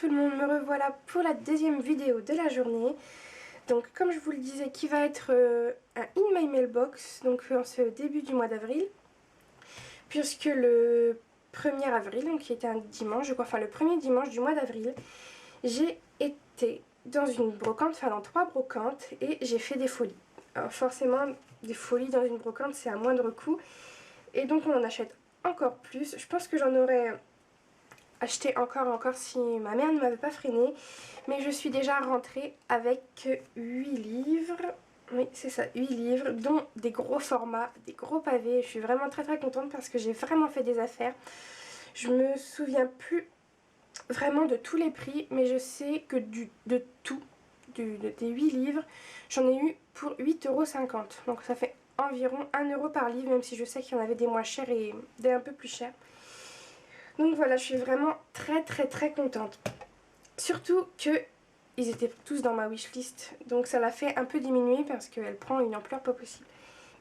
tout le monde, me revoilà pour la deuxième vidéo de la journée. Donc comme je vous le disais, qui va être un In My Mailbox, donc en ce début du mois d'avril. Puisque le 1er avril, donc qui était un dimanche, je crois, enfin le premier dimanche du mois d'avril, j'ai été dans une brocante, enfin dans 3 brocantes, et j'ai fait des folies. Alors forcément, des folies dans une brocante, c'est à moindre coût. Et donc on en achète encore plus. Je pense que j'en aurais acheté encore si ma mère ne m'avait pas freinée. Mais je suis déjà rentrée avec 8 livres. Oui, c'est ça, 8 livres, dont des gros formats, des gros pavés. Je suis vraiment très contente parce que j'ai vraiment fait des affaires. Je me souviens plus vraiment de tous les prix, mais je sais que des 8 livres, j'en ai eu pour 8,50 €. Donc ça fait environ 1 € par livre, même si je sais qu'il y en avait des moins chers et des un peu plus chers. Donc voilà, je suis vraiment très contente. Surtout que ils étaient tous dans ma wishlist, donc ça l'a fait un peu diminuer parce qu'elle prend une ampleur pas possible.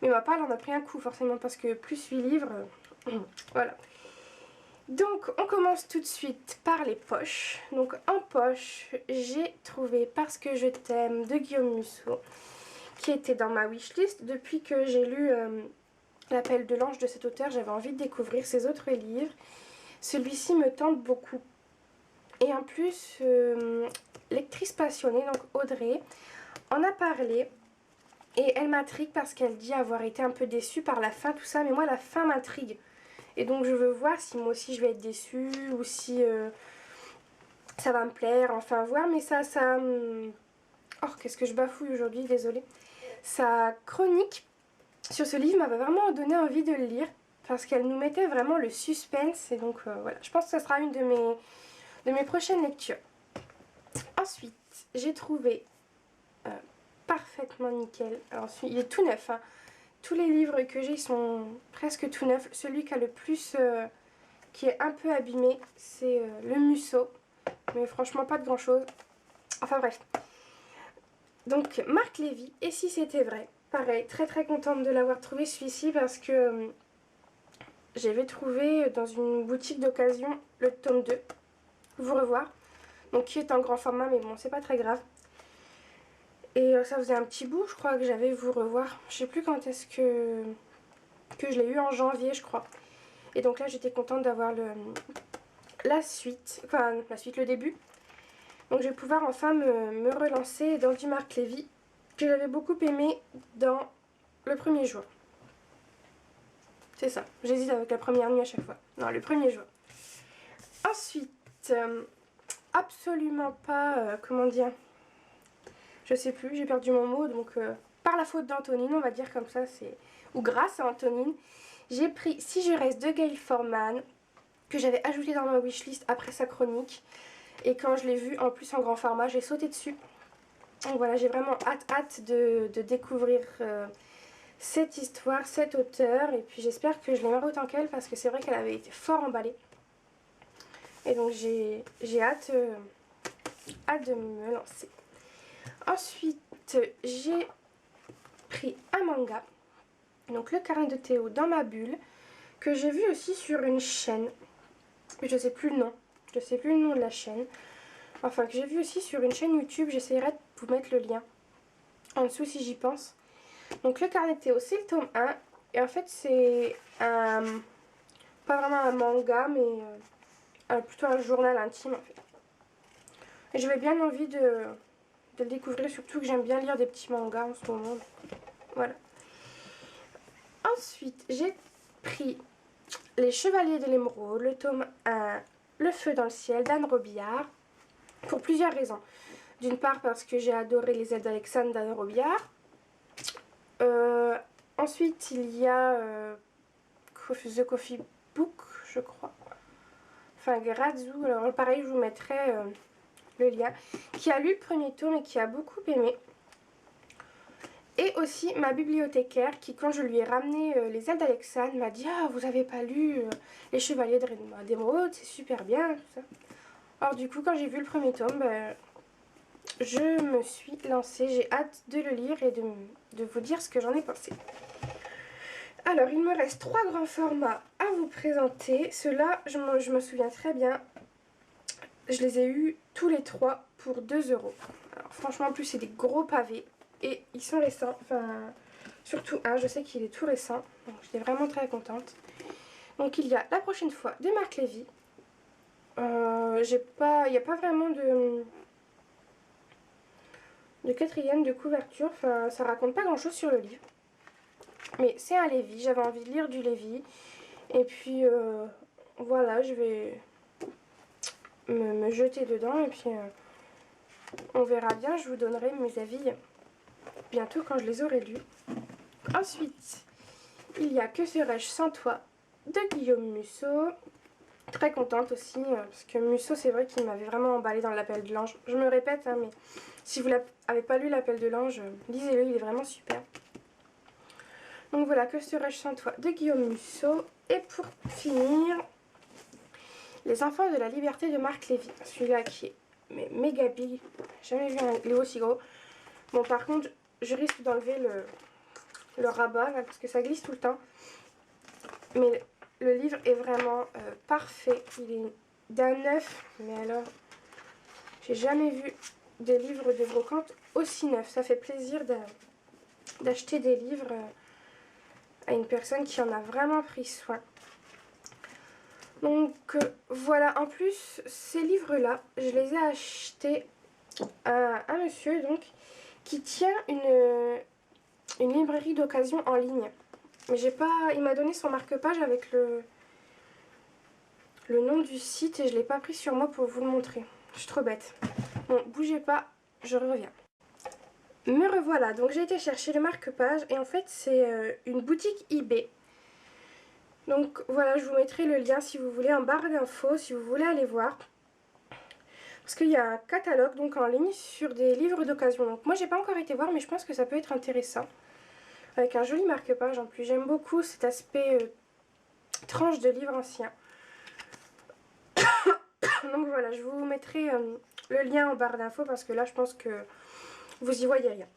Mais ma palle en a pris un coup forcément parce que plus 8 livres, voilà. Donc on commence tout de suite par les poches. Donc en poche, j'ai trouvé Parce que je t'aime de Guillaume Musso, qui était dans ma wishlist. Depuis que j'ai lu L'appel de l'ange de cet auteur, j'avais envie de découvrir ses autres livres. Celui-ci me tente beaucoup. Et en plus, lectrice passionnée, donc Audrey, en a parlé. Et elle m'intrigue parce qu'elle dit avoir été un peu déçue par la fin, tout ça. Mais moi, la fin m'intrigue. Et donc je veux voir si moi aussi je vais être déçue ou si ça va me plaire, enfin voir. Mais oh, qu'est-ce que je bafouille aujourd'hui, désolée. Sa chronique sur ce livre m'avait vraiment donné envie de le lire parce qu'elle nous mettait vraiment le suspense. Et donc voilà, je pense que ça sera une de mes prochaines lectures. Ensuite, j'ai trouvé parfaitement nickel. Alors il est tout neuf, hein. Tous les livres que j'ai sont presque tout neufs. Celui qui a le plus, qui est un peu abîmé, c'est le Musso. Mais franchement, pas de grand chose. Enfin bref. Donc, Marc Lévy, Et si c'était vrai. Pareil, très contente de l'avoir trouvé celui-ci parce que j'avais trouvé dans une boutique d'occasion le tome 2. Vous revoir. Donc, qui est en grand format, mais bon, c'est pas très grave. Et ça faisait un petit bout, je crois, que j'avais Vous revoir. Je sais plus quand est-ce que je l'ai eu, en janvier, je crois. Et donc là, j'étais contente d'avoir la suite, le début. Donc je vais pouvoir enfin me relancer dans du Marc Lévy, que j'avais beaucoup aimé dans Le Premier Jour. C'est ça, j'hésite avec La Première Nuit à chaque fois. Non, Le Premier Jour. Ensuite, absolument pas, comment dire, je sais plus, j'ai perdu mon mot, donc par la faute d'Antonine, on va dire comme ça, ou grâce à Antonine, j'ai pris Si je reste de Gail Forman, que j'avais ajouté dans ma wishlist après sa chronique. Et quand je l'ai vu en plus en grand format, j'ai sauté dessus. Donc voilà, j'ai vraiment hâte de découvrir cette histoire, cet auteur. Et puis j'espère que je l'aimerai autant qu'elle parce que c'est vrai qu'elle avait été fort emballée. Et donc j'ai hâte de me lancer. Ensuite, j'ai pris un manga. Donc Le Carnet de Théo dans ma bulle. Que j'ai vu aussi sur une chaîne. Je sais plus le nom. Je sais plus le nom de la chaîne. Enfin, que j'ai vu aussi sur une chaîne YouTube. J'essaierai de vous mettre le lien en dessous si j'y pense. Donc Le Carnet de Théo, c'est le tome 1. Et en fait, c'est pas vraiment un manga, mais plutôt un journal intime en fait. Et j'avais bien envie de le découvrir, surtout que j'aime bien lire des petits mangas en ce moment. Voilà. Ensuite, j'ai pris Les Chevaliers de l'Émeraude, le tome 1, Le Feu dans le ciel d'Anne Robillard, pour plusieurs raisons. D'une part parce que j'ai adoré Les ailes d'Alexandre d'Anne Robillard. Ensuite, il y a The Coffee Book, je crois. Enfin, Grazou, alors pareil, je vous mettrai le lien. Qui a lu le premier tome et qui a beaucoup aimé. Et aussi ma bibliothécaire qui, quand je lui ai ramené Les ailes d'Alexandre, m'a dit « Ah, vous avez pas lu Les Chevaliers d'Émeraude, c'est super bien, tout ça. » Alors du coup, quand j'ai vu le premier tome, je me suis lancée. J'ai hâte de le lire et de vous dire ce que j'en ai pensé. Alors, il me reste 3 grands formats à vous présenter. Ceux-là, je me souviens très bien. je les ai eus tous les 3 pour 2 euros. Alors franchement en plus c'est des gros pavés et ils sont récents, enfin surtout un, je sais qu'il est tout récent, donc j'étais vraiment très contente. Donc il y a La prochaine fois de Marc Lévy. Il n'y a pas vraiment de quatrième de couverture, enfin ça raconte pas grand chose sur le livre. Mais c'est un Lévy, j'avais envie de lire du Lévy. Et puis voilà, je vais me jeter dedans et puis on verra bien, je vous donnerai mes avis bientôt quand je les aurai lus. Ensuite, il y a Que serais-je sans toi de Guillaume Musso. Très contente aussi, parce que Musso, c'est vrai qu'il m'avait vraiment emballé dans l'Appel de l'Ange. Je me répète, hein, mais si vous n'avez pas lu l'Appel de l'Ange, lisez-le, il est vraiment super. Donc voilà, Que serais-je sans toi de Guillaume Musso. Et pour finir, Les enfants de la liberté de Marc Lévy. Celui-là qui est méga big. J'ai jamais vu un livre aussi gros. Bon, par contre, je risque d'enlever le rabat, là, parce que ça glisse tout le temps. Mais le livre est vraiment parfait. Il est d'un neuf. Mais alors, j'ai jamais vu des livres de brocante aussi neufs. Ça fait plaisir d'acheter des livres à une personne qui en a vraiment pris soin. Donc voilà, en plus ces livres-là, je les ai achetés à un monsieur donc qui tient une librairie d'occasion en ligne. Mais j'ai pas, il m'a donné son marque-page avec le nom du site et je l'ai pas pris sur moi pour vous le montrer. Je suis trop bête. Bon, bougez pas, je reviens. Me revoilà, donc j'ai été chercher le marque-page et en fait c'est une boutique eBay. Donc voilà, je vous mettrai le lien si vous voulez en barre d'infos, si vous voulez aller voir. Parce qu'il y a un catalogue donc en ligne sur des livres d'occasion. Donc moi j'ai pas encore été voir mais je pense que ça peut être intéressant. Avec un joli marque-page en plus. J'aime beaucoup cet aspect tranche de livres anciens. Donc voilà, je vous mettrai le lien en barre d'infos parce que là je pense que vous y voyez rien.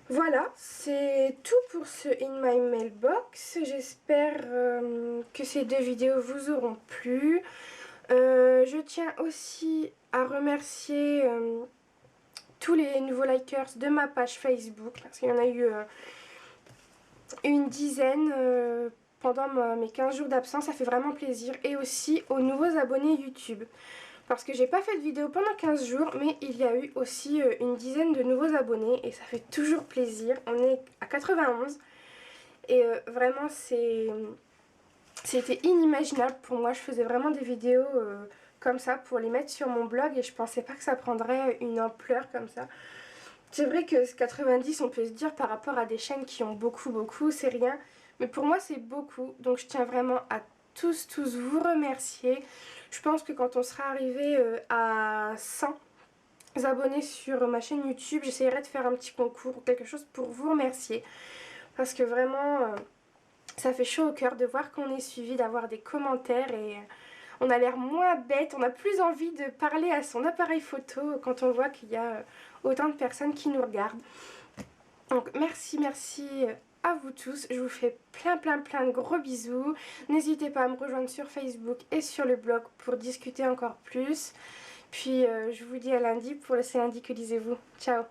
Voilà, c'est tout pour ce In My Mailbox. J'espère que ces deux vidéos vous auront plu. Je tiens aussi à remercier tous les nouveaux likers de ma page Facebook, parce qu'il y en a eu une dizaine pendant mes 15 jours d'absence, ça fait vraiment plaisir. Et aussi aux nouveaux abonnés YouTube. Parce que j'ai pas fait de vidéo pendant 15 jours, mais il y a eu aussi une dizaine de nouveaux abonnés et ça fait toujours plaisir. On est à 91 et vraiment c'était inimaginable pour moi. Je faisais vraiment des vidéos comme ça pour les mettre sur mon blog et je pensais pas que ça prendrait une ampleur comme ça. C'est vrai que 90, on peut se dire par rapport à des chaînes qui ont beaucoup, c'est rien. Mais pour moi, c'est beaucoup. Donc je tiens vraiment à tous vous remercier. Je pense que quand on sera arrivé à 100 abonnés sur ma chaîne YouTube, j'essaierai de faire un petit concours ou quelque chose pour vous remercier. Parce que vraiment, ça fait chaud au cœur de voir qu'on est suivi, d'avoir des commentaires et on a l'air moins bête. On a plus envie de parler à son appareil photo quand on voit qu'il y a autant de personnes qui nous regardent. Donc merci à vous tous, je vous fais plein de gros bisous. N'hésitez pas à me rejoindre sur Facebook et sur le blog pour discuter encore plus. Puis je vous dis à lundi pour le C'est lundi que lisez-vous. Ciao.